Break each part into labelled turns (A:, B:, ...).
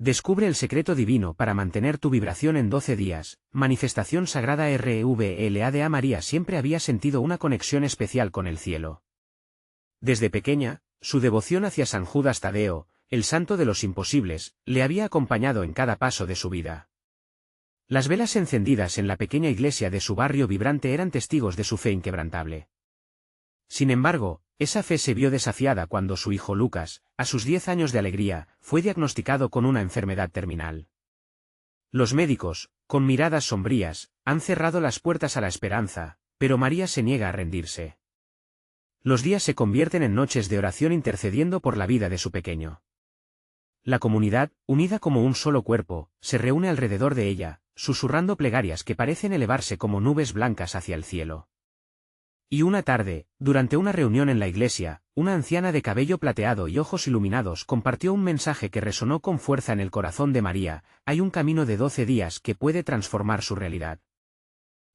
A: Descubre el secreto divino para mantener tu vibración en 12 días. Manifestación sagrada REVLADA. María siempre había sentido una conexión especial con el cielo. Desde pequeña, su devoción hacia San Judas Tadeo, el santo de los imposibles, le había acompañado en cada paso de su vida. Las velas encendidas en la pequeña iglesia de su barrio vibrante eran testigos de su fe inquebrantable. Sin embargo, esa fe se vio desafiada cuando su hijo Lucas, a sus 10 años de alegría, fue diagnosticado con una enfermedad terminal. Los médicos, con miradas sombrías, han cerrado las puertas a la esperanza, pero María se niega a rendirse. Los días se convierten en noches de oración intercediendo por la vida de su pequeño. La comunidad, unida como un solo cuerpo, se reúne alrededor de ella, susurrando plegarias que parecen elevarse como nubes blancas hacia el cielo. Y una tarde, durante una reunión en la iglesia, una anciana de cabello plateado y ojos iluminados compartió un mensaje que resonó con fuerza en el corazón de María: hay un camino de 12 días que puede transformar su realidad.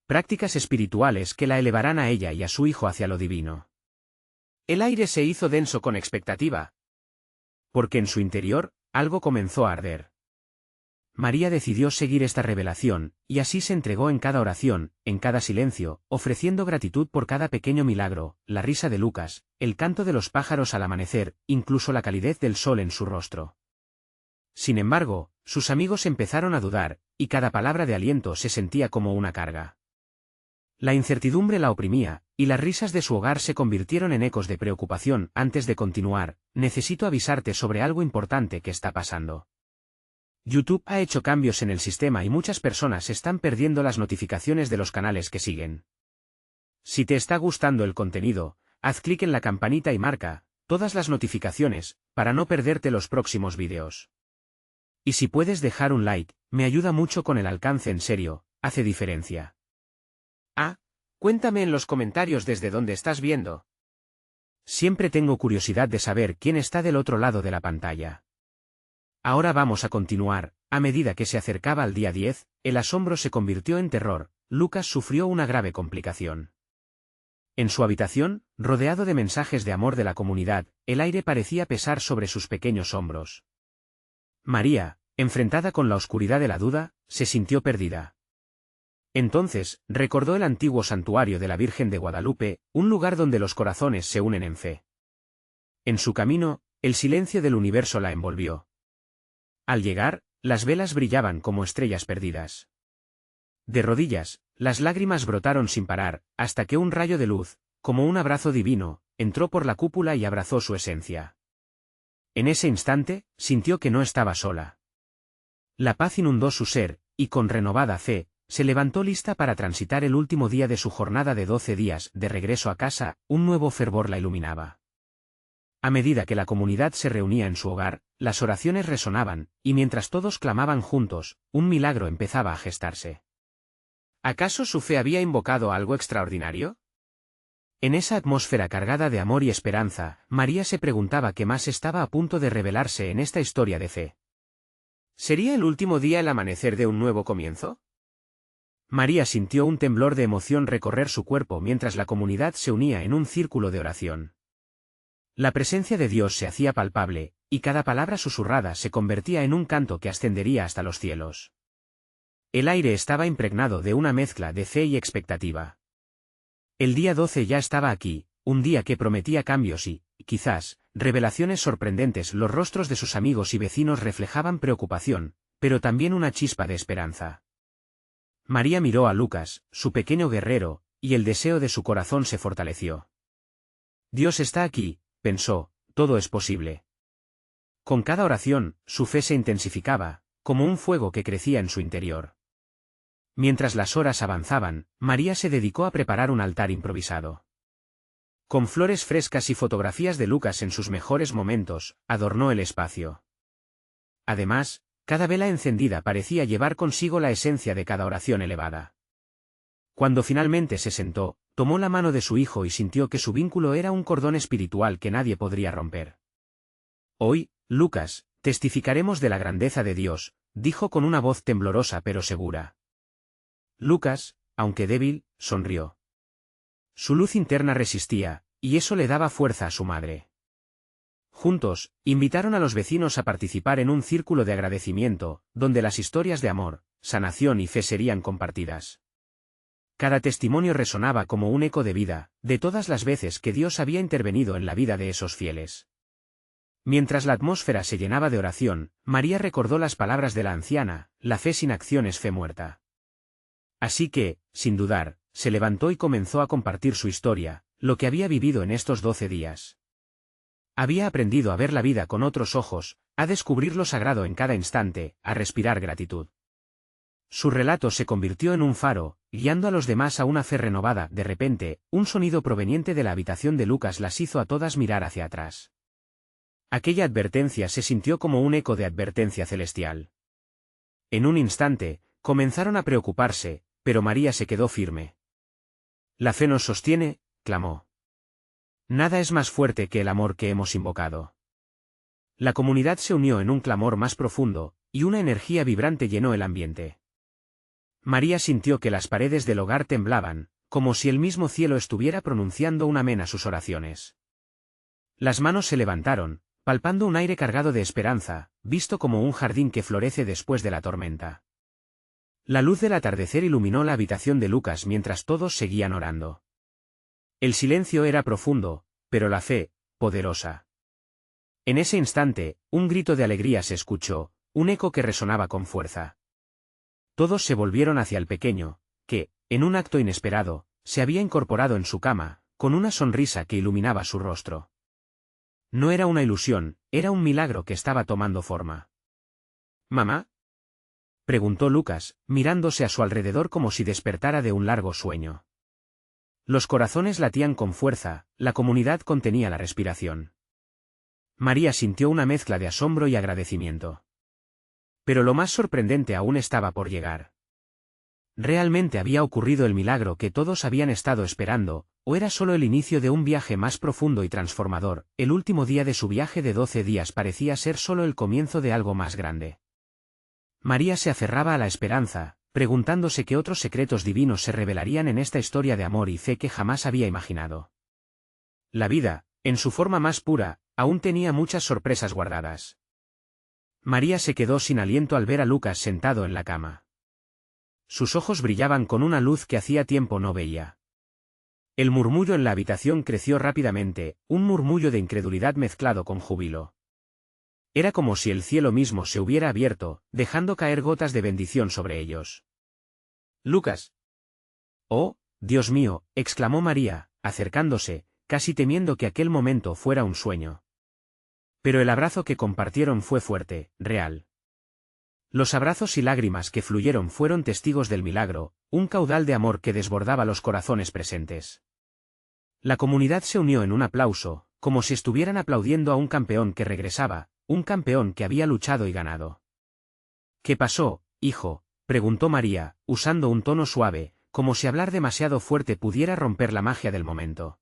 A: Prácticas espirituales que la elevarán a ella y a su hijo hacia lo divino. El aire se hizo denso con expectativa, porque en su interior, algo comenzó a arder. María decidió seguir esta revelación, y así se entregó en cada oración, en cada silencio, ofreciendo gratitud por cada pequeño milagro, la risa de Lucas, el canto de los pájaros al amanecer, incluso la calidez del sol en su rostro. Sin embargo, sus amigos empezaron a dudar, y cada palabra de aliento se sentía como una carga. La incertidumbre la oprimía, y las risas de su hogar se convirtieron en ecos de preocupación. Antes de continuar, necesito avisarte sobre algo importante que está pasando. YouTube ha hecho cambios en el sistema y muchas personas están perdiendo las notificaciones de los canales que siguen. Si te está gustando el contenido, haz clic en la campanita y marca todas las notificaciones, para no perderte los próximos vídeos. Y si puedes dejar un like, me ayuda mucho con el alcance. En serio, hace diferencia. Cuéntame en los comentarios desde dónde estás viendo. Siempre tengo curiosidad de saber quién está del otro lado de la pantalla. Ahora vamos a continuar. A medida que se acercaba al día 10, el asombro se convirtió en terror. Lucas sufrió una grave complicación. En su habitación, rodeado de mensajes de amor de la comunidad, el aire parecía pesar sobre sus pequeños hombros. María, enfrentada con la oscuridad de la duda, se sintió perdida. Entonces, recordó el antiguo santuario de la Virgen de Guadalupe, un lugar donde los corazones se unen en fe. En su camino, el silencio del universo la envolvió. Al llegar, las velas brillaban como estrellas perdidas. De rodillas, las lágrimas brotaron sin parar, hasta que un rayo de luz, como un abrazo divino, entró por la cúpula y abrazó su esencia. En ese instante, sintió que no estaba sola. La paz inundó su ser, y con renovada fe, se levantó lista para transitar el último día de su jornada de 12 días. De regreso a casa, un nuevo fervor la iluminaba. A medida que la comunidad se reunía en su hogar, las oraciones resonaban, y mientras todos clamaban juntos, un milagro empezaba a gestarse. ¿Acaso su fe había invocado algo extraordinario? En esa atmósfera cargada de amor y esperanza, María se preguntaba qué más estaba a punto de revelarse en esta historia de fe. ¿Sería el último día el amanecer de un nuevo comienzo? María sintió un temblor de emoción recorrer su cuerpo mientras la comunidad se unía en un círculo de oración. La presencia de Dios se hacía palpable, y cada palabra susurrada se convertía en un canto que ascendería hasta los cielos. El aire estaba impregnado de una mezcla de fe y expectativa. El día 12 ya estaba aquí, un día que prometía cambios y, quizás, revelaciones sorprendentes. Los rostros de sus amigos y vecinos reflejaban preocupación, pero también una chispa de esperanza. María miró a Lucas, su pequeño guerrero, y el deseo de su corazón se fortaleció. Dios está aquí, pensó, todo es posible. Con cada oración, su fe se intensificaba, como un fuego que crecía en su interior. Mientras las horas avanzaban, María se dedicó a preparar un altar improvisado. Con flores frescas y fotografías de Lucas en sus mejores momentos, adornó el espacio. Además, cada vela encendida parecía llevar consigo la esencia de cada oración elevada. Cuando finalmente se sentó, tomó la mano de su hijo y sintió que su vínculo era un cordón espiritual que nadie podría romper. Hoy, Lucas, testificaremos de la grandeza de Dios, dijo con una voz temblorosa pero segura. Lucas, aunque débil, sonrió. Su luz interna resistía, y eso le daba fuerza a su madre. Juntos, invitaron a los vecinos a participar en un círculo de agradecimiento, donde las historias de amor, sanación y fe serían compartidas. Cada testimonio resonaba como un eco de vida, de todas las veces que Dios había intervenido en la vida de esos fieles. Mientras la atmósfera se llenaba de oración, María recordó las palabras de la anciana: la fe sin acción es fe muerta. Así que, sin dudar, se levantó y comenzó a compartir su historia, lo que había vivido en estos 12 días. Había aprendido a ver la vida con otros ojos, a descubrir lo sagrado en cada instante, a respirar gratitud. Su relato se convirtió en un faro, guiando a los demás a una fe renovada. De repente, un sonido proveniente de la habitación de Lucas las hizo a todas mirar hacia atrás. Aquella advertencia se sintió como un eco de advertencia celestial. En un instante, comenzaron a preocuparse, pero María se quedó firme. «La fe nos sostiene», clamó. «Nada es más fuerte que el amor que hemos invocado». La comunidad se unió en un clamor más profundo, y una energía vibrante llenó el ambiente. María sintió que las paredes del hogar temblaban, como si el mismo cielo estuviera pronunciando un amén a sus oraciones. Las manos se levantaron, palpando un aire cargado de esperanza, visto como un jardín que florece después de la tormenta. La luz del atardecer iluminó la habitación de Lucas mientras todos seguían orando. El silencio era profundo, pero la fe, poderosa. En ese instante, un grito de alegría se escuchó, un eco que resonaba con fuerza. Todos se volvieron hacia el pequeño, que, en un acto inesperado, se había incorporado en su cama, con una sonrisa que iluminaba su rostro. No era una ilusión, era un milagro que estaba tomando forma. «¿Mamá?», preguntó Lucas, mirándose a su alrededor como si despertara de un largo sueño. Los corazones latían con fuerza, la comunidad contenía la respiración. María sintió una mezcla de asombro y agradecimiento. Pero lo más sorprendente aún estaba por llegar. ¿Realmente había ocurrido el milagro que todos habían estado esperando, o era solo el inicio de un viaje más profundo y transformador? El último día de su viaje de 12 días parecía ser solo el comienzo de algo más grande. María se aferraba a la esperanza, preguntándose qué otros secretos divinos se revelarían en esta historia de amor y fe que jamás había imaginado. La vida, en su forma más pura, aún tenía muchas sorpresas guardadas. María se quedó sin aliento al ver a Lucas sentado en la cama. Sus ojos brillaban con una luz que hacía tiempo no veía. El murmullo en la habitación creció rápidamente, un murmullo de incredulidad mezclado con júbilo. Era como si el cielo mismo se hubiera abierto, dejando caer gotas de bendición sobre ellos. «Lucas». «Oh, Dios mío», exclamó María, acercándose, casi temiendo que aquel momento fuera un sueño. Pero el abrazo que compartieron fue fuerte, real. Los abrazos y lágrimas que fluyeron fueron testigos del milagro, un caudal de amor que desbordaba los corazones presentes. La comunidad se unió en un aplauso, como si estuvieran aplaudiendo a un campeón que regresaba, un campeón que había luchado y ganado. «¿Qué pasó, hijo?», preguntó María, usando un tono suave, como si hablar demasiado fuerte pudiera romper la magia del momento.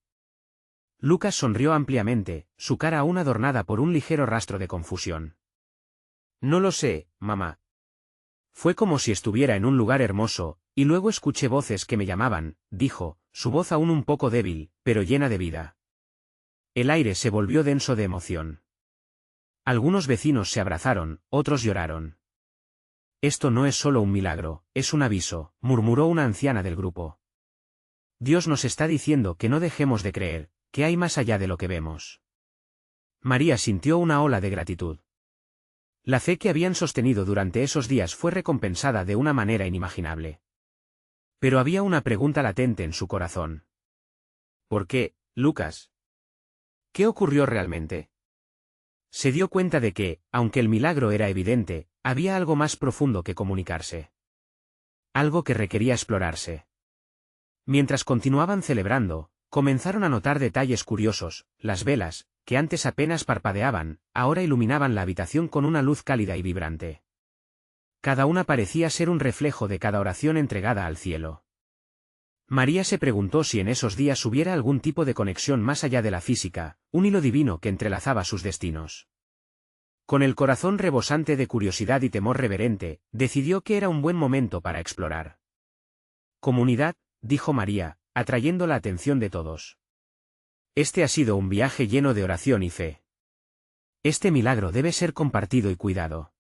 A: Lucas sonrió ampliamente, su cara aún adornada por un ligero rastro de confusión. «No lo sé, mamá. Fue como si estuviera en un lugar hermoso, y luego escuché voces que me llamaban», dijo, su voz aún un poco débil, pero llena de vida. El aire se volvió denso de emoción. Algunos vecinos se abrazaron, otros lloraron. «Esto no es solo un milagro, es un aviso», murmuró una anciana del grupo. «Dios nos está diciendo que no dejemos de creer, que hay más allá de lo que vemos». María sintió una ola de gratitud. La fe que habían sostenido durante esos días fue recompensada de una manera inimaginable. Pero había una pregunta latente en su corazón. «¿Por qué, Lucas? ¿Qué ocurrió realmente?». Se dio cuenta de que, aunque el milagro era evidente, había algo más profundo que comunicarse. Algo que requería explorarse. Mientras continuaban celebrando, comenzaron a notar detalles curiosos: las velas, que antes apenas parpadeaban, ahora iluminaban la habitación con una luz cálida y vibrante. Cada una parecía ser un reflejo de cada oración entregada al cielo. María se preguntó si en esos días hubiera algún tipo de conexión más allá de la física, un hilo divino que entrelazaba sus destinos. Con el corazón rebosante de curiosidad y temor reverente, decidió que era un buen momento para explorar. «Comunidad», dijo María, atrayendo la atención de todos. «Este ha sido un viaje lleno de oración y fe. Este milagro debe ser compartido y cuidado.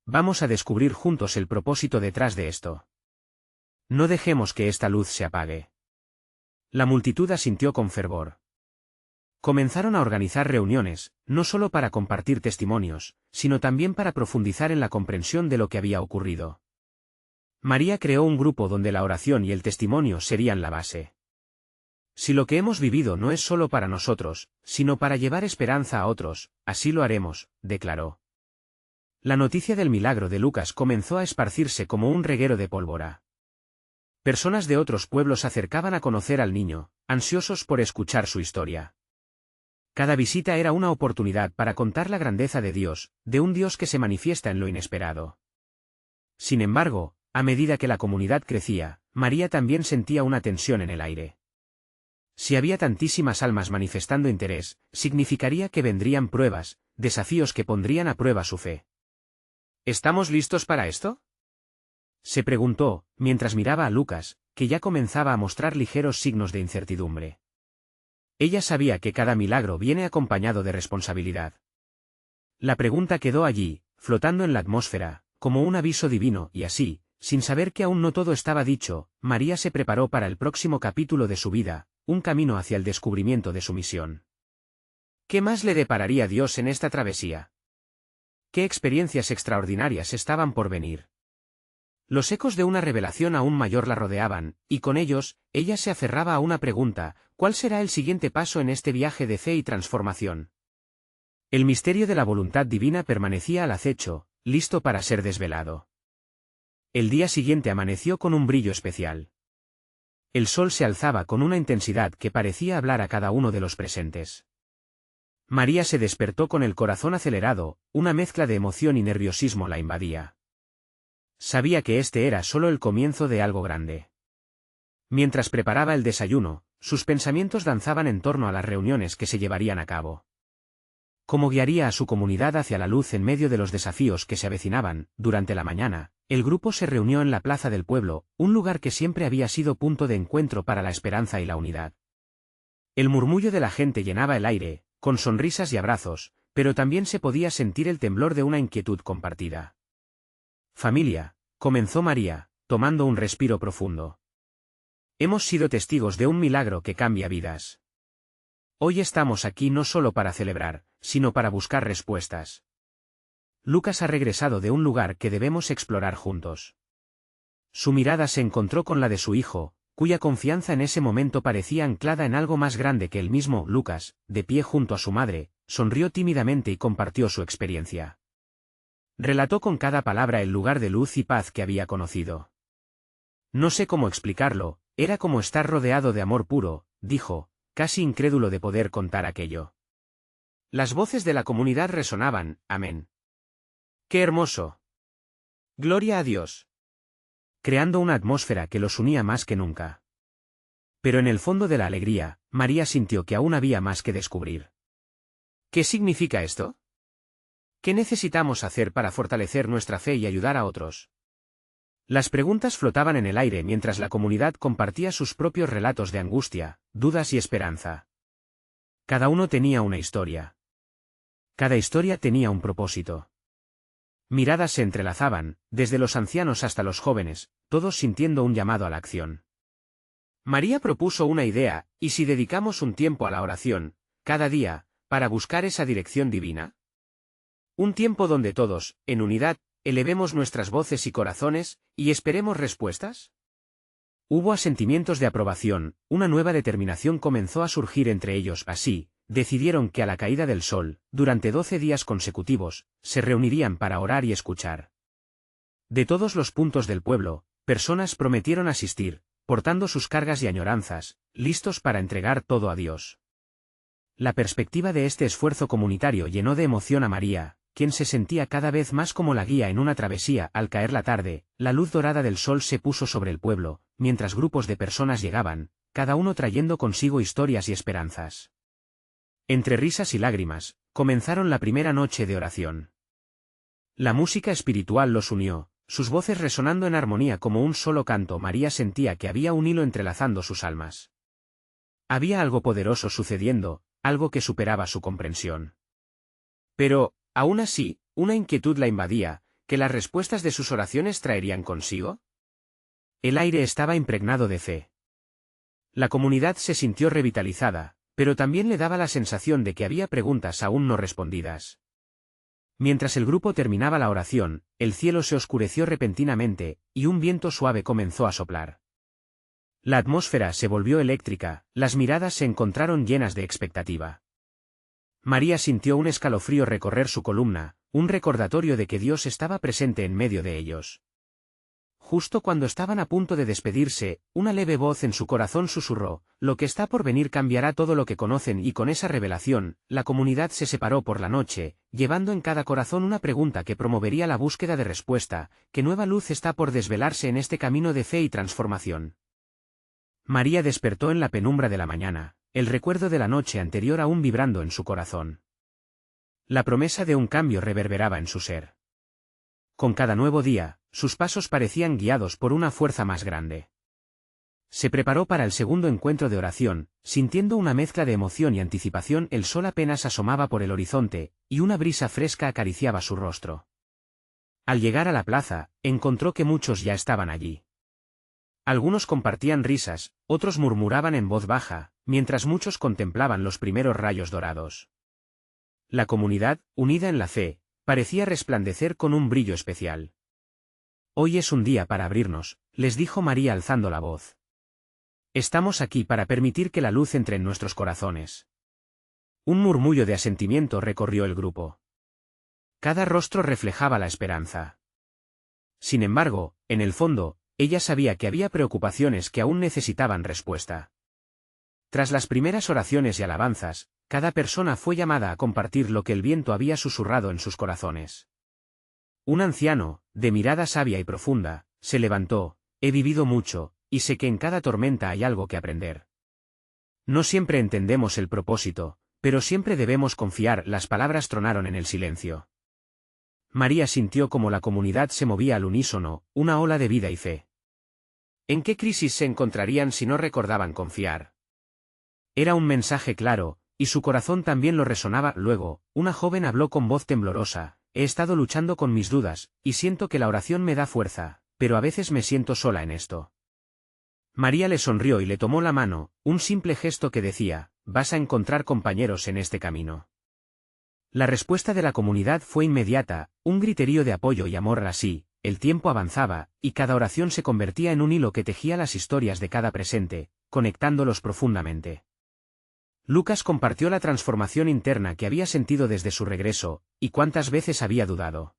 A: Vamos a descubrir juntos el propósito detrás de esto. No dejemos que esta luz se apague. La multitud asintió con fervor. Comenzaron a organizar reuniones, no solo para compartir testimonios, sino también para profundizar en la comprensión de lo que había ocurrido. María creó un grupo donde la oración y el testimonio serían la base. Si lo que hemos vivido no es solo para nosotros, sino para llevar esperanza a otros, así lo haremos, declaró. La noticia del milagro de Lucas comenzó a esparcirse como un reguero de pólvora. Personas de otros pueblos se acercaban a conocer al niño, ansiosos por escuchar su historia. Cada visita era una oportunidad para contar la grandeza de Dios, de un Dios que se manifiesta en lo inesperado. Sin embargo, a medida que la comunidad crecía, María también sentía una tensión en el aire. Si había tantísimas almas manifestando interés, significaría que vendrían pruebas, desafíos que pondrían a prueba su fe. ¿Estamos listos para esto?, se preguntó, mientras miraba a Lucas, que ya comenzaba a mostrar ligeros signos de incertidumbre. Ella sabía que cada milagro viene acompañado de responsabilidad. La pregunta quedó allí, flotando en la atmósfera, como un aviso divino, y así, sin saber que aún no todo estaba dicho, María se preparó para el próximo capítulo de su vida, un camino hacia el descubrimiento de su misión. ¿Qué más le depararía Dios en esta travesía? ¿Qué experiencias extraordinarias estaban por venir? Los ecos de una revelación aún mayor la rodeaban, y con ellos, ella se aferraba a una pregunta: ¿cuál será el siguiente paso en este viaje de fe y transformación? El misterio de la voluntad divina permanecía al acecho, listo para ser desvelado. El día siguiente amaneció con un brillo especial. El sol se alzaba con una intensidad que parecía hablar a cada uno de los presentes. María se despertó con el corazón acelerado, una mezcla de emoción y nerviosismo la invadía. Sabía que este era solo el comienzo de algo grande. Mientras preparaba el desayuno, sus pensamientos danzaban en torno a las reuniones que se llevarían a cabo. ¿Cómo guiaría a su comunidad hacia la luz en medio de los desafíos que se avecinaban? Durante la mañana, el grupo se reunió en la plaza del pueblo, un lugar que siempre había sido punto de encuentro para la esperanza y la unidad. El murmullo de la gente llenaba el aire, con sonrisas y abrazos, pero también se podía sentir el temblor de una inquietud compartida. Familia, comenzó María, tomando un respiro profundo. Hemos sido testigos de un milagro que cambia vidas. Hoy estamos aquí no solo para celebrar, sino para buscar respuestas. Lucas ha regresado de un lugar que debemos explorar juntos. Su mirada se encontró con la de su hijo, cuya confianza en ese momento parecía anclada en algo más grande que él mismo. Lucas, de pie junto a su madre, sonrió tímidamente y compartió su experiencia. Relató con cada palabra el lugar de luz y paz que había conocido. No sé cómo explicarlo, era como estar rodeado de amor puro, dijo, casi incrédulo de poder contar aquello. Las voces de la comunidad resonaban: amén. ¡Qué hermoso! ¡Gloria a Dios!, creando una atmósfera que los unía más que nunca. Pero en el fondo de la alegría, María sintió que aún había más que descubrir. ¿Qué significa esto? ¿Qué necesitamos hacer para fortalecer nuestra fe y ayudar a otros? Las preguntas flotaban en el aire mientras la comunidad compartía sus propios relatos de angustia, dudas y esperanza. Cada uno tenía una historia. Cada historia tenía un propósito. Miradas se entrelazaban, desde los ancianos hasta los jóvenes, todos sintiendo un llamado a la acción. María propuso una idea: ¿y si dedicamos un tiempo a la oración, cada día, para buscar esa dirección divina? Un tiempo donde todos, en unidad, elevemos nuestras voces y corazones, y esperemos respuestas. Hubo asentimientos de aprobación, una nueva determinación comenzó a surgir entre ellos. Así, decidieron que a la caída del sol, durante 12 días consecutivos, se reunirían para orar y escuchar. De todos los puntos del pueblo, personas prometieron asistir, portando sus cargas y añoranzas, listos para entregar todo a Dios. La perspectiva de este esfuerzo comunitario llenó de emoción a María, quien se sentía cada vez más como la guía en una travesía. Al caer la tarde, la luz dorada del sol se puso sobre el pueblo, mientras grupos de personas llegaban, cada uno trayendo consigo historias y esperanzas. Entre risas y lágrimas, comenzaron la primera noche de oración. La música espiritual los unió, sus voces resonando en armonía como un solo canto. María sentía que había un hilo entrelazando sus almas. Había algo poderoso sucediendo, algo que superaba su comprensión. Pero, aún así, una inquietud la invadía, ¿que las respuestas de sus oraciones traerían consigo? El aire estaba impregnado de fe. La comunidad se sintió revitalizada, pero también le daba la sensación de que había preguntas aún no respondidas. Mientras el grupo terminaba la oración, el cielo se oscureció repentinamente, y un viento suave comenzó a soplar. La atmósfera se volvió eléctrica, las miradas se encontraron llenas de expectativa. María sintió un escalofrío recorrer su columna, un recordatorio de que Dios estaba presente en medio de ellos. Justo cuando estaban a punto de despedirse, una leve voz en su corazón susurró: lo que está por venir cambiará todo lo que conocen, y con esa revelación, la comunidad se separó por la noche, llevando en cada corazón una pregunta que promovería la búsqueda de respuesta. ¿Qué nueva luz está por desvelarse en este camino de fe y transformación? María despertó en la penumbra de la mañana, el recuerdo de la noche anterior aún vibrando en su corazón. La promesa de un cambio reverberaba en su ser. Con cada nuevo día, sus pasos parecían guiados por una fuerza más grande. Se preparó para el segundo encuentro de oración, sintiendo una mezcla de emoción y anticipación. El sol apenas asomaba por el horizonte, y una brisa fresca acariciaba su rostro. Al llegar a la plaza, encontró que muchos ya estaban allí. Algunos compartían risas, otros murmuraban en voz baja, mientras muchos contemplaban los primeros rayos dorados. La comunidad, unida en la fe, parecía resplandecer con un brillo especial. Hoy es un día para abrirnos, les dijo María alzando la voz. Estamos aquí para permitir que la luz entre en nuestros corazones. Un murmullo de asentimiento recorrió el grupo. Cada rostro reflejaba la esperanza. Sin embargo, en el fondo, ella sabía que había preocupaciones que aún necesitaban respuesta. Tras las primeras oraciones y alabanzas, cada persona fue llamada a compartir lo que el viento había susurrado en sus corazones. Un anciano, de mirada sabia y profunda, se levantó: he vivido mucho, y sé que en cada tormenta hay algo que aprender. No siempre entendemos el propósito, pero siempre debemos confiar. Las palabras tronaron en el silencio. María sintió como la comunidad se movía al unísono, una ola de vida y fe. ¿En qué crisis se encontrarían si no recordaban confiar? Era un mensaje claro, y su corazón también lo resonaba. Luego, una joven habló con voz temblorosa: he estado luchando con mis dudas, y siento que la oración me da fuerza, pero a veces me siento sola en esto. María le sonrió y le tomó la mano, un simple gesto que decía: vas a encontrar compañeros en este camino. La respuesta de la comunidad fue inmediata, un griterío de apoyo y amor. Así, el tiempo avanzaba, y cada oración se convertía en un hilo que tejía las historias de cada presente, conectándolos profundamente. Lucas compartió la transformación interna que había sentido desde su regreso, y cuántas veces había dudado.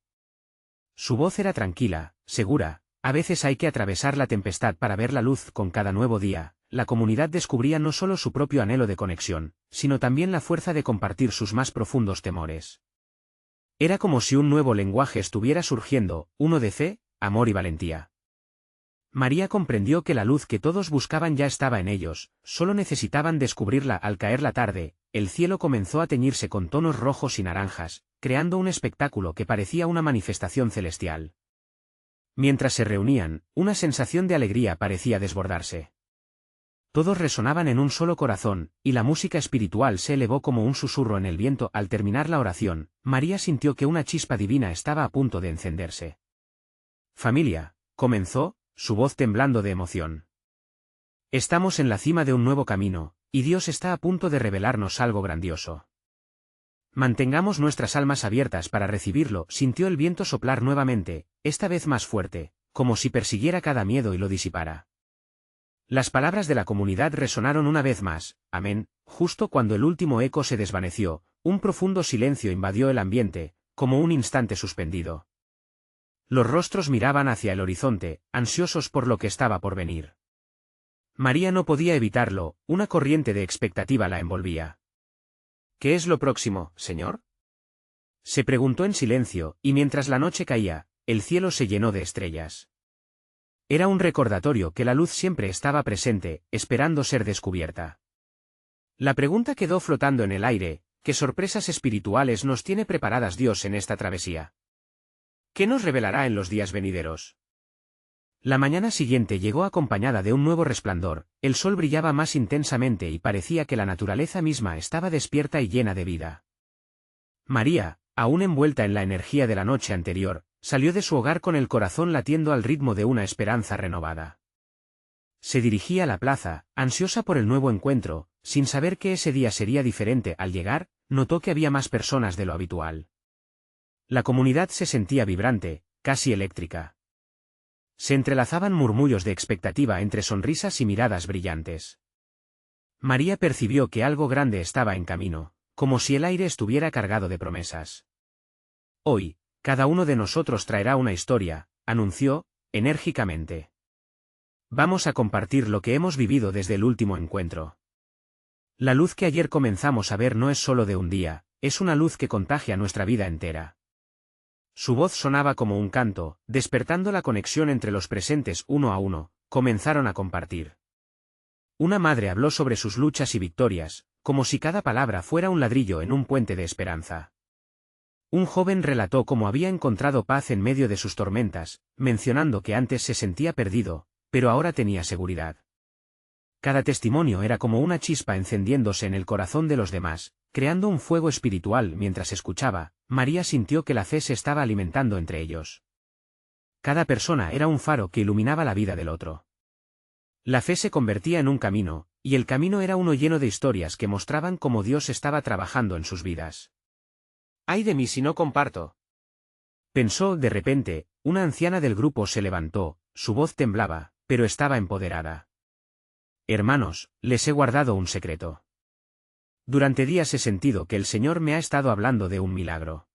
A: Su voz era tranquila, segura: a veces hay que atravesar la tempestad para ver la luz. Con cada nuevo día, la comunidad descubría no solo su propio anhelo de conexión, sino también la fuerza de compartir sus más profundos temores. Era como si un nuevo lenguaje estuviera surgiendo, uno de fe, amor y valentía. María comprendió que la luz que todos buscaban ya estaba en ellos, solo necesitaban descubrirla. Al caer la tarde, el cielo comenzó a teñirse con tonos rojos y naranjas, creando un espectáculo que parecía una manifestación celestial. Mientras se reunían, una sensación de alegría parecía desbordarse. Todos resonaban en un solo corazón, y la música espiritual se elevó como un susurro en el viento. Al terminar la oración, María sintió que una chispa divina estaba a punto de encenderse. Familia, comenzó, su voz temblando de emoción. Estamos en la cima de un nuevo camino, y Dios está a punto de revelarnos algo grandioso. Mantengamos nuestras almas abiertas para recibirlo. Sintió el viento soplar nuevamente, esta vez más fuerte, como si persiguiera cada miedo y lo disipara. Las palabras de la comunidad resonaron una vez más: amén. Justo cuando el último eco se desvaneció, un profundo silencio invadió el ambiente, como un instante suspendido. Los rostros miraban hacia el horizonte, ansiosos por lo que estaba por venir. María no podía evitarlo, una corriente de expectativa la envolvía. ¿Qué es lo próximo, Señor?, se preguntó en silencio, y mientras la noche caía, el cielo se llenó de estrellas. Era un recordatorio que la luz siempre estaba presente, esperando ser descubierta. La pregunta quedó flotando en el aire: ¿qué sorpresas espirituales nos tiene preparadas Dios en esta travesía? ¿Qué nos revelará en los días venideros? La mañana siguiente llegó acompañada de un nuevo resplandor, el sol brillaba más intensamente y parecía que la naturaleza misma estaba despierta y llena de vida. María, aún envuelta en la energía de la noche anterior, salió de su hogar con el corazón latiendo al ritmo de una esperanza renovada. Se dirigía a la plaza, ansiosa por el nuevo encuentro, sin saber que ese día sería diferente. Al llegar, notó que había más personas de lo habitual. La comunidad se sentía vibrante, casi eléctrica. Se entrelazaban murmullos de expectativa entre sonrisas y miradas brillantes. María percibió que algo grande estaba en camino, como si el aire estuviera cargado de promesas. Hoy, cada uno de nosotros traerá una historia, anunció, enérgicamente. Vamos a compartir lo que hemos vivido desde el último encuentro. La luz que ayer comenzamos a ver no es solo de un día, es una luz que contagia nuestra vida entera. Su voz sonaba como un canto, despertando la conexión entre los presentes. Uno a uno, comenzaron a compartir. Una madre habló sobre sus luchas y victorias, como si cada palabra fuera un ladrillo en un puente de esperanza. Un joven relató cómo había encontrado paz en medio de sus tormentas, mencionando que antes se sentía perdido, pero ahora tenía seguridad. Cada testimonio era como una chispa encendiéndose en el corazón de los demás, creando un fuego espiritual. Mientras escuchaba, María sintió que la fe se estaba alimentando entre ellos. Cada persona era un faro que iluminaba la vida del otro. La fe se convertía en un camino, y el camino era uno lleno de historias que mostraban cómo Dios estaba trabajando en sus vidas. ¡Ay de mí si no comparto! Pensó. De repente, una anciana del grupo se levantó, su voz temblaba, pero estaba empoderada. Hermanos, les he guardado un secreto. Durante días he sentido que el Señor me ha estado hablando de un milagro.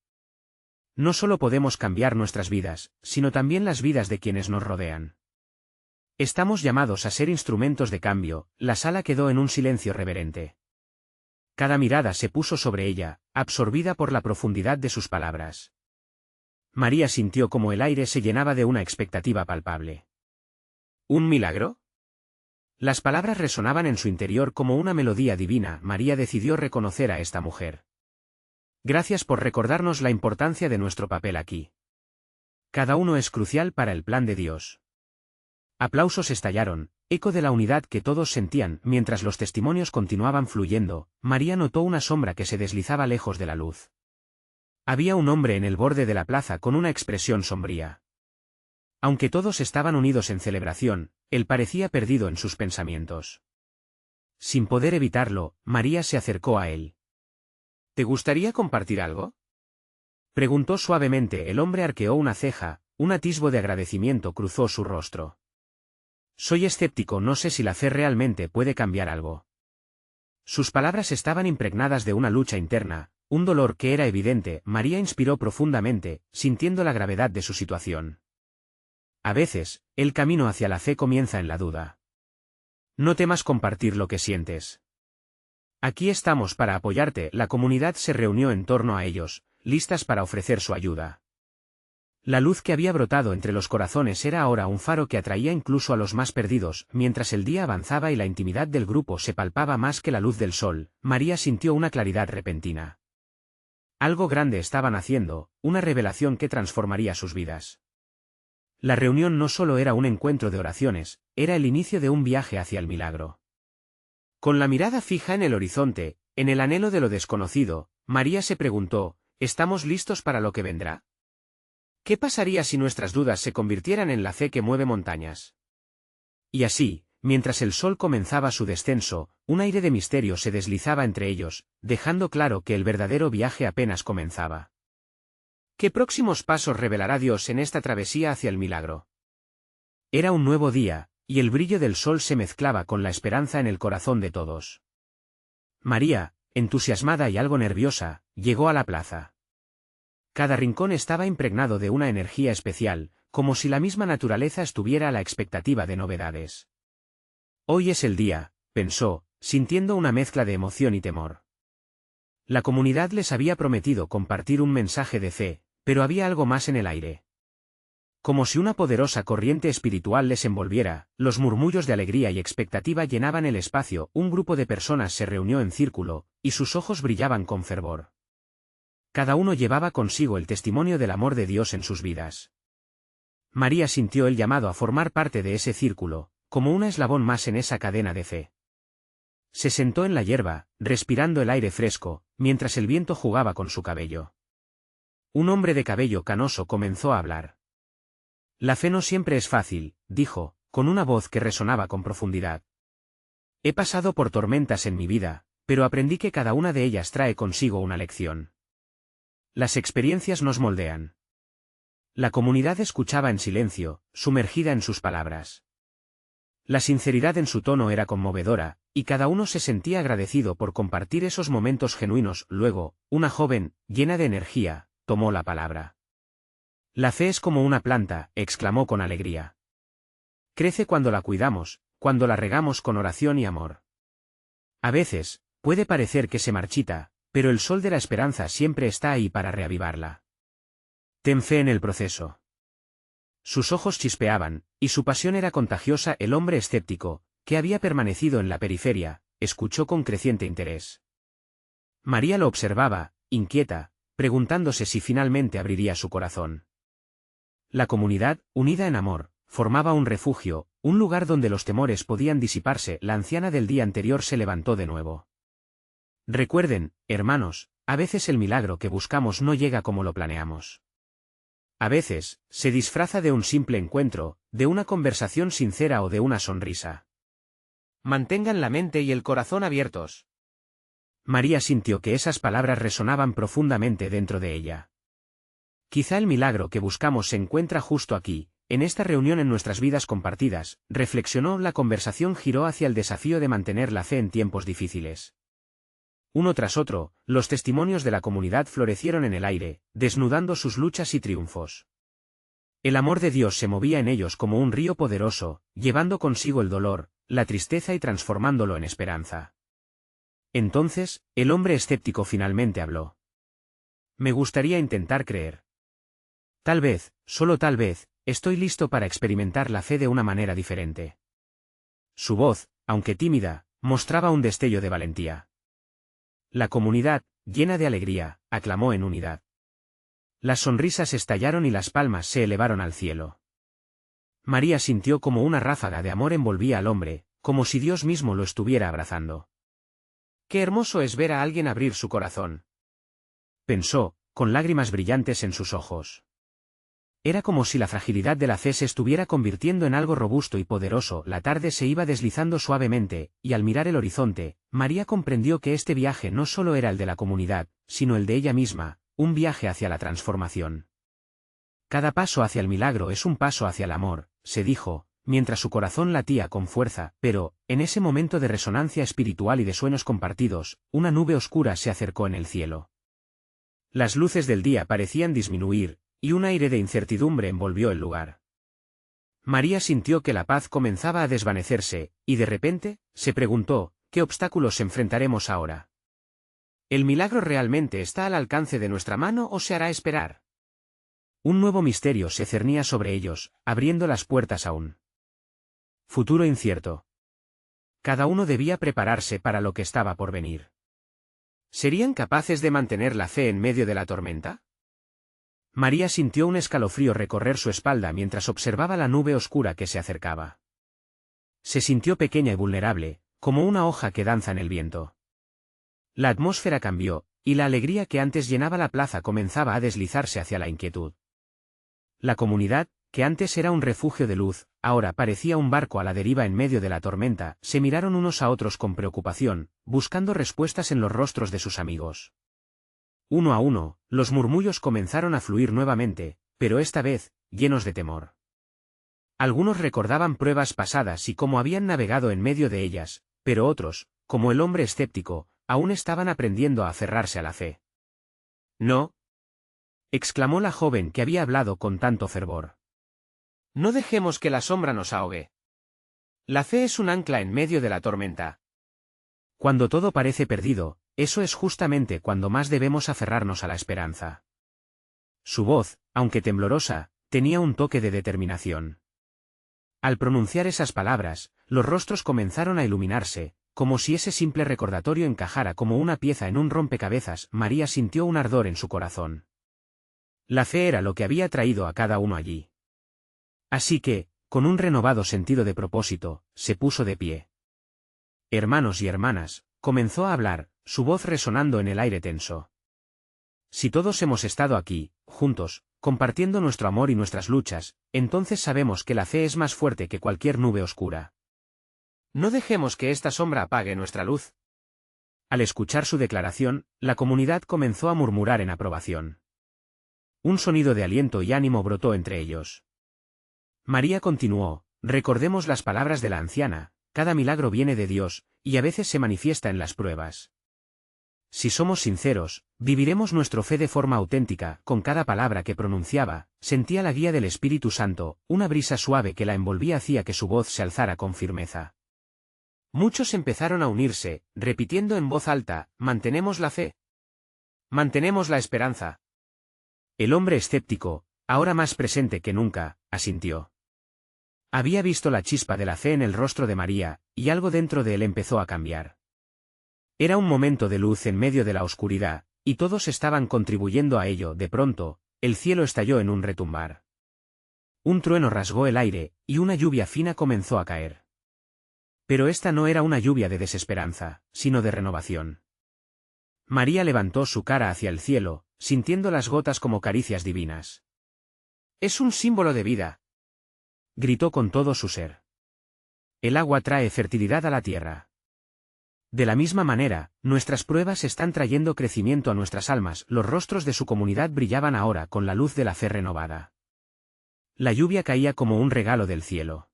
A: No solo podemos cambiar nuestras vidas, sino también las vidas de quienes nos rodean. Estamos llamados a ser instrumentos de cambio. La sala quedó en un silencio reverente. Cada mirada se puso sobre ella, absorbida por la profundidad de sus palabras. María sintió como el aire se llenaba de una expectativa palpable. ¿Un milagro? Las palabras resonaban en su interior como una melodía divina. María decidió reconocer a esta mujer. Gracias por recordarnos la importancia de nuestro papel aquí. Cada uno es crucial para el plan de Dios. Aplausos estallaron, eco de la unidad que todos sentían. Mientras los testimonios continuaban fluyendo, María notó una sombra que se deslizaba lejos de la luz. Había un hombre en el borde de la plaza con una expresión sombría. Aunque todos estaban unidos en celebración, él parecía perdido en sus pensamientos. Sin poder evitarlo, María se acercó a él. ¿Te gustaría compartir algo? Preguntó suavemente. El hombre arqueó una ceja, un atisbo de agradecimiento cruzó su rostro. Soy escéptico, no sé si la fe realmente puede cambiar algo. Sus palabras estaban impregnadas de una lucha interna, un dolor que era evidente. María inspiró profundamente, sintiendo la gravedad de su situación. A veces, el camino hacia la fe comienza en la duda. No temas compartir lo que sientes. Aquí estamos para apoyarte. La comunidad se reunió en torno a ellos, listas para ofrecer su ayuda. La luz que había brotado entre los corazones era ahora un faro que atraía incluso a los más perdidos. Mientras el día avanzaba y la intimidad del grupo se palpaba más que la luz del sol, María sintió una claridad repentina. Algo grande estaban haciendo, una revelación que transformaría sus vidas. La reunión no solo era un encuentro de oraciones, era el inicio de un viaje hacia el milagro. Con la mirada fija en el horizonte, en el anhelo de lo desconocido, María se preguntó, ¿estamos listos para lo que vendrá? ¿Qué pasaría si nuestras dudas se convirtieran en la fe que mueve montañas? Y así, mientras el sol comenzaba su descenso, un aire de misterio se deslizaba entre ellos, dejando claro que el verdadero viaje apenas comenzaba. ¿Qué próximos pasos revelará Dios en esta travesía hacia el milagro? Era un nuevo día, y el brillo del sol se mezclaba con la esperanza en el corazón de todos. María, entusiasmada y algo nerviosa, llegó a la plaza. Cada rincón estaba impregnado de una energía especial, como si la misma naturaleza estuviera a la expectativa de novedades. Hoy es el día, pensó, sintiendo una mezcla de emoción y temor. La comunidad les había prometido compartir un mensaje de fe, pero había algo más en el aire. Como si una poderosa corriente espiritual les envolviera, los murmullos de alegría y expectativa llenaban el espacio. Un grupo de personas se reunió en círculo, y sus ojos brillaban con fervor. Cada uno llevaba consigo el testimonio del amor de Dios en sus vidas. María sintió el llamado a formar parte de ese círculo, como un eslabón más en esa cadena de fe. Se sentó en la hierba, respirando el aire fresco, mientras el viento jugaba con su cabello. Un hombre de cabello canoso comenzó a hablar. La fe no siempre es fácil, dijo, con una voz que resonaba con profundidad. He pasado por tormentas en mi vida, pero aprendí que cada una de ellas trae consigo una lección. Las experiencias nos moldean. La comunidad escuchaba en silencio, sumergida en sus palabras. La sinceridad en su tono era conmovedora, y cada uno se sentía agradecido por compartir esos momentos genuinos. Luego, una joven, llena de energía, tomó la palabra. La fe es como una planta, exclamó con alegría. Crece cuando la cuidamos, cuando la regamos con oración y amor. A veces, puede parecer que se marchita, pero el sol de la esperanza siempre está ahí para reavivarla. Ten fe en el proceso. Sus ojos chispeaban, y su pasión era contagiosa. El hombre escéptico, que había permanecido en la periferia, escuchó con creciente interés. María lo observaba, inquieta, preguntándose si finalmente abriría su corazón. La comunidad, unida en amor, formaba un refugio, un lugar donde los temores podían disiparse. La anciana del día anterior se levantó de nuevo. Recuerden, hermanos, a veces el milagro que buscamos no llega como lo planeamos. A veces, se disfraza de un simple encuentro, de una conversación sincera o de una sonrisa. Mantengan la mente y el corazón abiertos. María sintió que esas palabras resonaban profundamente dentro de ella. Quizá el milagro que buscamos se encuentra justo aquí, en esta reunión en nuestras vidas compartidas, reflexionó. La conversación giró hacia el desafío de mantener la fe en tiempos difíciles. Uno tras otro, los testimonios de la comunidad florecieron en el aire, desnudando sus luchas y triunfos. El amor de Dios se movía en ellos como un río poderoso, llevando consigo el dolor, la tristeza y transformándolo en esperanza. Entonces, el hombre escéptico finalmente habló. Me gustaría intentar creer. Tal vez, solo tal vez, estoy listo para experimentar la fe de una manera diferente. Su voz, aunque tímida, mostraba un destello de valentía. La comunidad, llena de alegría, aclamó en unidad. Las sonrisas estallaron y las palmas se elevaron al cielo. María sintió como una ráfaga de amor envolvía al hombre, como si Dios mismo lo estuviera abrazando. Qué hermoso es ver a alguien abrir su corazón. Pensó, con lágrimas brillantes en sus ojos. Era como si la fragilidad de la fe se estuviera convirtiendo en algo robusto y poderoso. La tarde se iba deslizando suavemente, y al mirar el horizonte, María comprendió que este viaje no solo era el de la comunidad, sino el de ella misma, un viaje hacia la transformación. Cada paso hacia el milagro es un paso hacia el amor, se dijo, mientras su corazón latía con fuerza. Pero, en ese momento de resonancia espiritual y de sueños compartidos, una nube oscura se acercó en el cielo. Las luces del día parecían disminuir, y un aire de incertidumbre envolvió el lugar. María sintió que la paz comenzaba a desvanecerse, y de repente, se preguntó, ¿qué obstáculos enfrentaremos ahora? ¿El milagro realmente está al alcance de nuestra mano o se hará esperar? Un nuevo misterio se cernía sobre ellos, abriendo las puertas a un futuro incierto. Cada uno debía prepararse para lo que estaba por venir. ¿Serían capaces de mantener la fe en medio de la tormenta? María sintió un escalofrío recorrer su espalda mientras observaba la nube oscura que se acercaba. Se sintió pequeña y vulnerable, como una hoja que danza en el viento. La atmósfera cambió, y la alegría que antes llenaba la plaza comenzaba a deslizarse hacia la inquietud. La comunidad, que antes era un refugio de luz, ahora parecía un barco a la deriva en medio de la tormenta. Se miraron unos a otros con preocupación, buscando respuestas en los rostros de sus amigos. Uno a uno, los murmullos comenzaron a fluir nuevamente, pero esta vez, llenos de temor. Algunos recordaban pruebas pasadas y cómo habían navegado en medio de ellas, pero otros, como el hombre escéptico, aún estaban aprendiendo a aferrarse a la fe. «No», exclamó la joven que había hablado con tanto fervor. «No dejemos que la sombra nos ahogue. La fe es un ancla en medio de la tormenta. Cuando todo parece perdido, eso es justamente cuando más debemos aferrarnos a la esperanza». Su voz, aunque temblorosa, tenía un toque de determinación. Al pronunciar esas palabras, los rostros comenzaron a iluminarse, como si ese simple recordatorio encajara como una pieza en un rompecabezas. María sintió un ardor en su corazón. La fe era lo que había traído a cada uno allí. Así que, con un renovado sentido de propósito, se puso de pie. «Hermanos y hermanas», comenzó a hablar, su voz resonando en el aire tenso. Si todos hemos estado aquí, juntos, compartiendo nuestro amor y nuestras luchas, entonces sabemos que la fe es más fuerte que cualquier nube oscura. No dejemos que esta sombra apague nuestra luz. Al escuchar su declaración, la comunidad comenzó a murmurar en aprobación. Un sonido de aliento y ánimo brotó entre ellos. María continuó: recordemos las palabras de la anciana, cada milagro viene de Dios, y a veces se manifiesta en las pruebas. Si somos sinceros, viviremos nuestra fe de forma auténtica. Con cada palabra que pronunciaba, sentía la guía del Espíritu Santo, una brisa suave que la envolvía hacía que su voz se alzara con firmeza. Muchos empezaron a unirse, repitiendo en voz alta: mantenemos la fe. Mantenemos la esperanza. El hombre escéptico, ahora más presente que nunca, asintió. Había visto la chispa de la fe en el rostro de María, y algo dentro de él empezó a cambiar. Era un momento de luz en medio de la oscuridad, y todos estaban contribuyendo a ello. De pronto, el cielo estalló en un retumbar. Un trueno rasgó el aire, y una lluvia fina comenzó a caer. Pero esta no era una lluvia de desesperanza, sino de renovación. María levantó su cara hacia el cielo, sintiendo las gotas como caricias divinas. «Es un símbolo de vida», gritó con todo su ser. «El agua trae fertilidad a la tierra. De la misma manera, nuestras pruebas están trayendo crecimiento a nuestras almas». Los rostros de su comunidad brillaban ahora con la luz de la fe renovada. La lluvia caía como un regalo del cielo.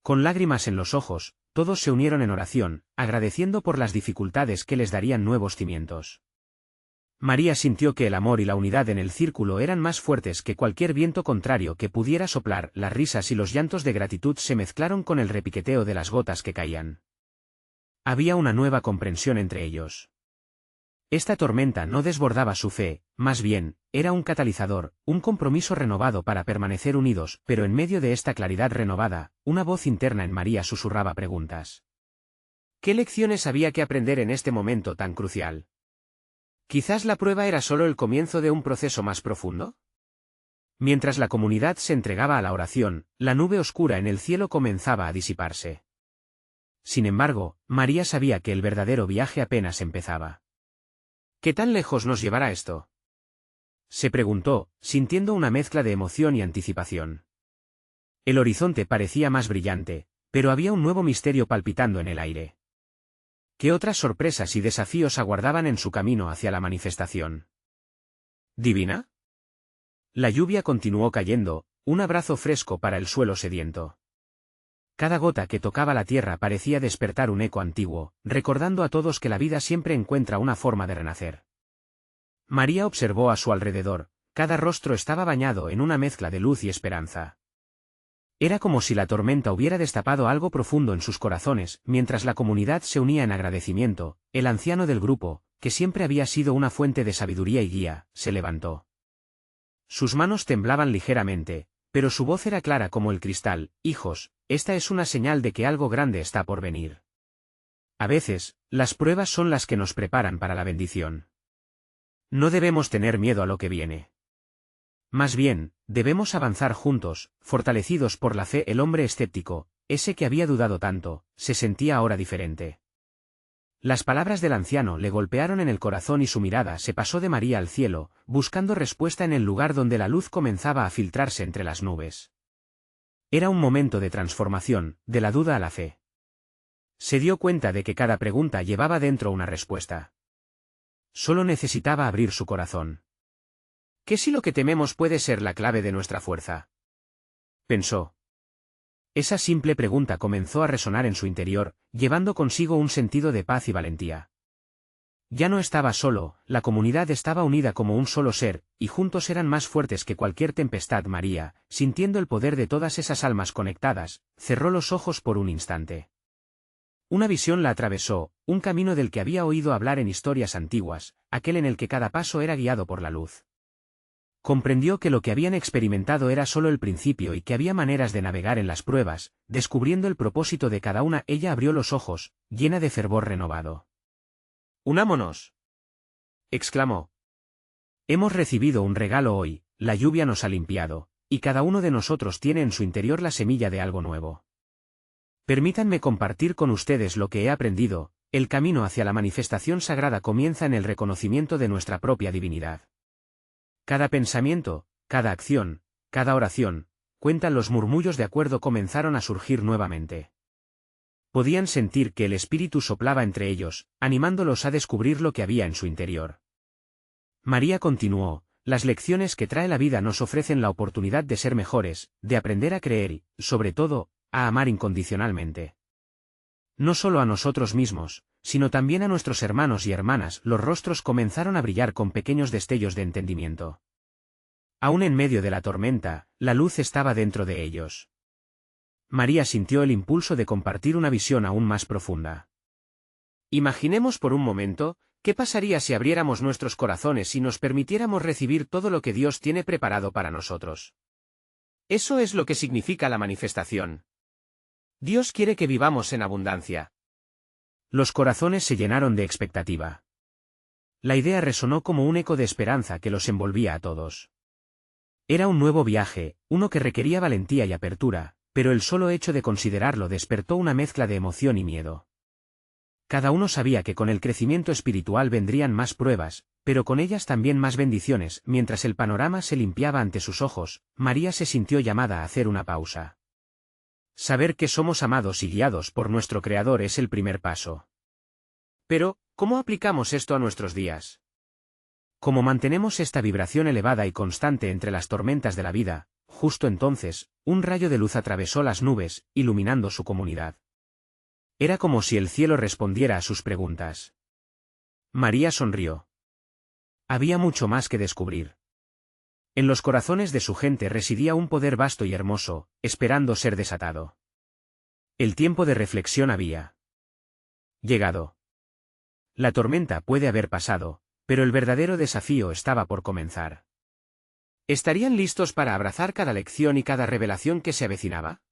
A: Con lágrimas en los ojos, todos se unieron en oración, agradeciendo por las dificultades que les darían nuevos cimientos. María sintió que el amor y la unidad en el círculo eran más fuertes que cualquier viento contrario que pudiera soplar. Las risas y los llantos de gratitud se mezclaron con el repiqueteo de las gotas que caían. Había una nueva comprensión entre ellos. Esta tormenta no desbordaba su fe, más bien, era un catalizador, un compromiso renovado para permanecer unidos. Pero en medio de esta claridad renovada, una voz interna en María susurraba preguntas. ¿Qué lecciones había que aprender en este momento tan crucial? ¿Quizás la prueba era solo el comienzo de un proceso más profundo? Mientras la comunidad se entregaba a la oración, la nube oscura en el cielo comenzaba a disiparse. Sin embargo, María sabía que el verdadero viaje apenas empezaba. ¿Qué tan lejos nos llevará esto?, se preguntó, sintiendo una mezcla de emoción y anticipación. El horizonte parecía más brillante, pero había un nuevo misterio palpitando en el aire. ¿Qué otras sorpresas y desafíos aguardaban en su camino hacia la manifestación divina? La lluvia continuó cayendo, un abrazo fresco para el suelo sediento. Cada gota que tocaba la tierra parecía despertar un eco antiguo, recordando a todos que la vida siempre encuentra una forma de renacer. María observó a su alrededor, cada rostro estaba bañado en una mezcla de luz y esperanza. Era como si la tormenta hubiera destapado algo profundo en sus corazones. Mientras la comunidad se unía en agradecimiento, el anciano del grupo, que siempre había sido una fuente de sabiduría y guía, se levantó. Sus manos temblaban ligeramente, pero su voz era clara como el cristal. Hijos, esta es una señal de que algo grande está por venir. A veces, las pruebas son las que nos preparan para la bendición. No debemos tener miedo a lo que viene. Más bien, debemos avanzar juntos, fortalecidos por la fe. El hombre escéptico, ese que había dudado tanto, se sentía ahora diferente. Las palabras del anciano le golpearon en el corazón y su mirada se pasó de María al cielo, buscando respuesta en el lugar donde la luz comenzaba a filtrarse entre las nubes. Era un momento de transformación, de la duda a la fe. Se dio cuenta de que cada pregunta llevaba dentro una respuesta. Solo necesitaba abrir su corazón. ¿Qué si lo que tememos puede ser la clave de nuestra fuerza?, pensó. Esa simple pregunta comenzó a resonar en su interior, llevando consigo un sentido de paz y valentía. Ya no estaba solo, la comunidad estaba unida como un solo ser, y juntos eran más fuertes que cualquier tempestad. María, sintiendo el poder de todas esas almas conectadas, cerró los ojos por un instante. Una visión la atravesó, un camino del que había oído hablar en historias antiguas, aquel en el que cada paso era guiado por la luz. Comprendió que lo que habían experimentado era solo el principio y que había maneras de navegar en las pruebas. Descubriendo el propósito de cada una, ella abrió los ojos, llena de fervor renovado. «¡Unámonos!», exclamó. «Hemos recibido un regalo hoy, la lluvia nos ha limpiado, y cada uno de nosotros tiene en su interior la semilla de algo nuevo. Permítanme compartir con ustedes lo que he aprendido, El camino hacia la manifestación sagrada comienza en el reconocimiento de nuestra propia divinidad. Cada pensamiento, cada acción, cada oración, cuentan los murmullos de acuerdo comenzaron a surgir nuevamente. Podían sentir que el espíritu soplaba entre ellos, animándolos a descubrir lo que había en su interior. María continuó, las lecciones que trae la vida nos ofrecen la oportunidad de ser mejores, de aprender a creer y, sobre todo, a amar incondicionalmente. No solo a nosotros mismos, sino también a nuestros hermanos y hermanas. Los rostros comenzaron a brillar con pequeños destellos de entendimiento. Aún en medio de la tormenta, la luz estaba dentro de ellos. María sintió el impulso de compartir una visión aún más profunda. Imaginemos por un momento, ¿qué pasaría si abriéramos nuestros corazones y nos permitiéramos recibir todo lo que Dios tiene preparado para nosotros? Eso es lo que significa la manifestación. Dios quiere que vivamos en abundancia. Los corazones se llenaron de expectativa. La idea resonó como un eco de esperanza que los envolvía a todos. Era un nuevo viaje, uno que requería valentía y apertura, pero el solo hecho de considerarlo despertó una mezcla de emoción y miedo. Cada uno sabía que con el crecimiento espiritual vendrían más pruebas, pero con ellas también más bendiciones. Mientras el panorama se limpiaba ante sus ojos, María se sintió llamada a hacer una pausa. Saber que somos amados y guiados por nuestro Creador es el primer paso. Pero, ¿cómo aplicamos esto a nuestros días? ¿Cómo mantenemos esta vibración elevada y constante entre las tormentas de la vida? Justo entonces, un rayo de luz atravesó las nubes, iluminando su comunidad. Era como si el cielo respondiera a sus preguntas. María sonrió. Había mucho más que descubrir. En los corazones de su gente residía un poder vasto y hermoso, esperando ser desatado. El tiempo de reflexión había llegado. La tormenta puede haber pasado, pero el verdadero desafío estaba por comenzar. ¿Estarían listos para abrazar cada lección y cada revelación que se avecinaba?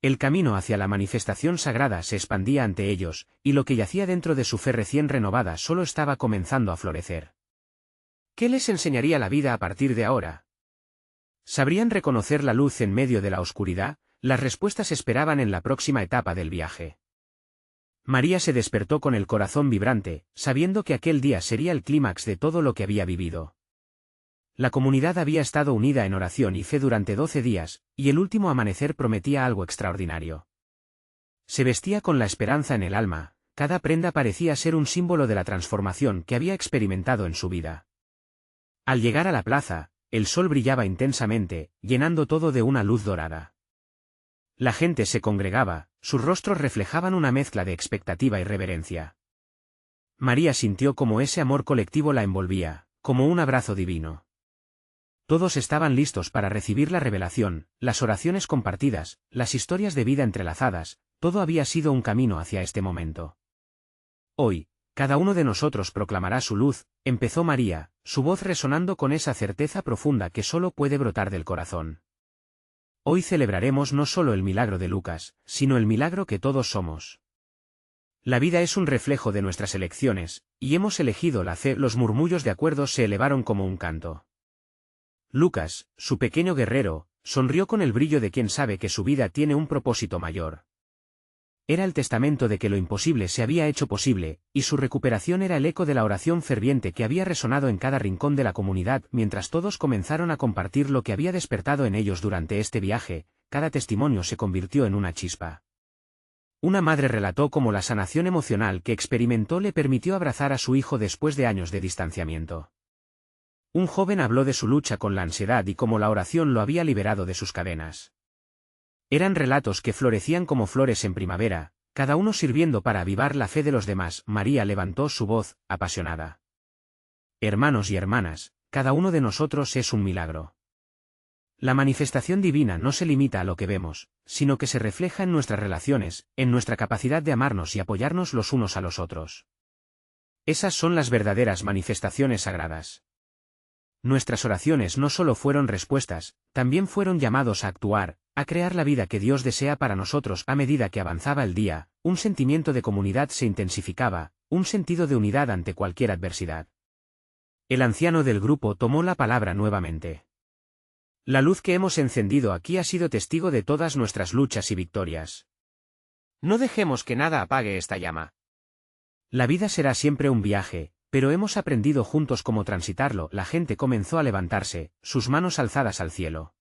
A: El camino hacia la manifestación sagrada se expandía ante ellos, y lo que yacía dentro de su fe recién renovada solo estaba comenzando a florecer. ¿Qué les enseñaría la vida a partir de ahora? ¿Sabrían reconocer la luz en medio de la oscuridad? Las respuestas esperaban en la próxima etapa del viaje. María se despertó con el corazón vibrante, sabiendo que aquel día sería el clímax de todo lo que había vivido. La comunidad había estado unida en oración y fe durante 12 días, y el último amanecer prometía algo extraordinario. Se vestía con la esperanza en el alma, cada prenda parecía ser un símbolo de la transformación que había experimentado en su vida. Al llegar a la plaza, el sol brillaba intensamente, llenando todo de una luz dorada. La gente se congregaba, sus rostros reflejaban una mezcla de expectativa y reverencia. María sintió como ese amor colectivo la envolvía, como un abrazo divino. Todos estaban listos para recibir la revelación, las oraciones compartidas, las historias de vida entrelazadas, todo había sido un camino hacia este momento. Hoy, cada uno de nosotros proclamará su luz, empezó María, su voz resonando con esa certeza profunda que solo puede brotar del corazón. Hoy celebraremos no solo el milagro de Lucas, sino el milagro que todos somos. La vida es un reflejo de nuestras elecciones, y hemos elegido la fe. Los murmullos de acuerdo se elevaron como un canto. Lucas, su pequeño guerrero, sonrió con el brillo de quien sabe que su vida tiene un propósito mayor. Era el testamento de que lo imposible se había hecho posible, y su recuperación era el eco de la oración ferviente que había resonado en cada rincón de la comunidad. Mientras todos comenzaron a compartir lo que había despertado en ellos durante este viaje, cada testimonio se convirtió en una chispa. Una madre relató cómo la sanación emocional que experimentó le permitió abrazar a su hijo después de años de distanciamiento. Un joven habló de su lucha con la ansiedad y cómo la oración lo había liberado de sus cadenas. Eran relatos que florecían como flores en primavera, cada uno sirviendo para avivar la fe de los demás. María levantó su voz, apasionada. Hermanos y hermanas, cada uno de nosotros es un milagro. La manifestación divina no se limita a lo que vemos, sino que se refleja en nuestras relaciones, en nuestra capacidad de amarnos y apoyarnos los unos a los otros. Esas son las verdaderas manifestaciones sagradas. Nuestras oraciones no solo fueron respuestas, también fueron llamados a actuar, a crear la vida que Dios desea para nosotros. A medida que avanzaba el día, un sentimiento de comunidad se intensificaba, un sentido de unidad ante cualquier adversidad. El anciano del grupo tomó la palabra nuevamente. La luz que hemos encendido aquí ha sido testigo de todas nuestras luchas y victorias. No dejemos que nada apague esta llama. La vida será siempre un viaje, pero hemos aprendido juntos cómo transitarlo. La gente comenzó a levantarse, sus manos alzadas al cielo.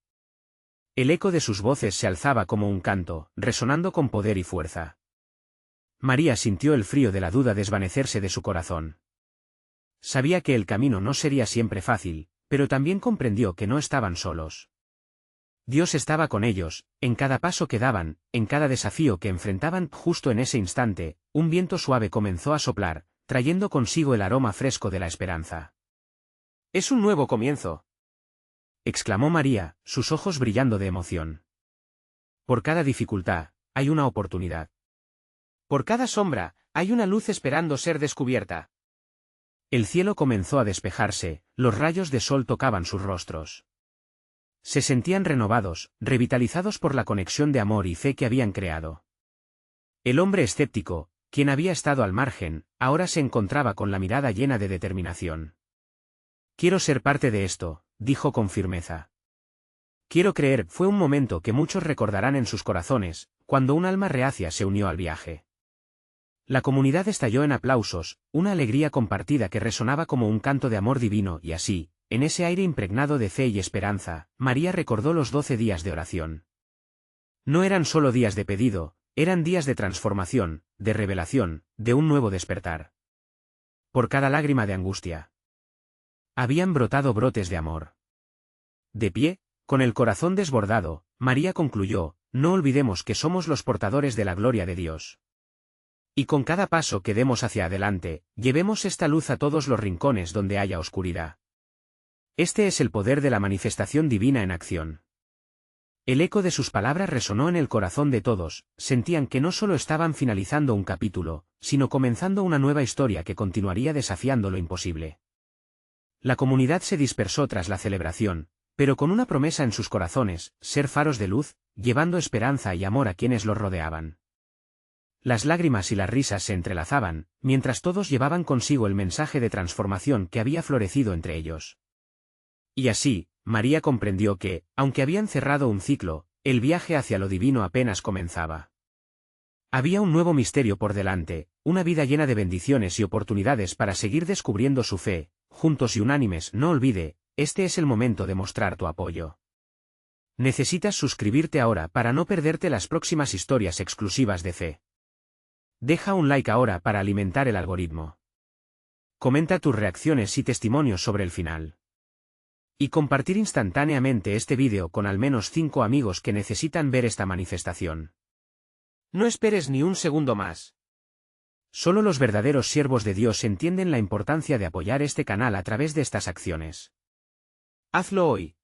A: El eco de sus voces se alzaba como un canto, resonando con poder y fuerza. María sintió el frío de la duda desvanecerse de su corazón. Sabía que el camino no sería siempre fácil, pero también comprendió que no estaban solos. Dios estaba con ellos, en cada paso que daban, en cada desafío que enfrentaban. Justo en ese instante, un viento suave comenzó a soplar, trayendo consigo el aroma fresco de la esperanza. «Es un nuevo comienzo», exclamó María, sus ojos brillando de emoción. «Por cada dificultad, hay una oportunidad. Por cada sombra, hay una luz esperando ser descubierta». El cielo comenzó a despejarse, los rayos de sol tocaban sus rostros. Se sentían renovados, revitalizados por la conexión de amor y fe que habían creado. El hombre escéptico, quien había estado al margen, ahora se encontraba con la mirada llena de determinación. «Quiero ser parte de esto», dijo con firmeza. «Quiero creer». Fue un momento que muchos recordarán en sus corazones, cuando un alma reacia se unió al viaje. La comunidad estalló en aplausos, una alegría compartida que resonaba como un canto de amor divino y así, en ese aire impregnado de fe y esperanza, María recordó los 12 días de oración. No eran solo días de pedido, eran días de transformación, de revelación, de un nuevo despertar. Por cada lágrima de angustia, habían brotado brotes de amor. De pie, con el corazón desbordado, María concluyó: «No olvidemos que somos los portadores de la gloria de Dios. Y con cada paso que demos hacia adelante, llevemos esta luz a todos los rincones donde haya oscuridad». Este es el poder de la manifestación divina en acción. El eco de sus palabras resonó en el corazón de todos, sentían que no solo estaban finalizando un capítulo, sino comenzando una nueva historia que continuaría desafiando lo imposible. La comunidad se dispersó tras la celebración, pero con una promesa en sus corazones: ser faros de luz, llevando esperanza y amor a quienes los rodeaban. Las lágrimas y las risas se entrelazaban, mientras todos llevaban consigo el mensaje de transformación que había florecido entre ellos. Y así, María comprendió que, aunque habían cerrado un ciclo, el viaje hacia lo divino apenas comenzaba. Había un nuevo misterio por delante, una vida llena de bendiciones y oportunidades para seguir descubriendo su fe, juntos y unánimes. No olvide, este es el momento de mostrar tu apoyo. Necesitas suscribirte ahora para no perderte las próximas historias exclusivas de fe. Deja un like ahora para alimentar el algoritmo. Comenta tus reacciones y testimonios sobre el final. Y compartir instantáneamente este vídeo con al menos 5 amigos que necesitan ver esta manifestación. No esperes ni un segundo más. Solo los verdaderos siervos de Dios entienden la importancia de apoyar este canal a través de estas acciones. Hazlo hoy.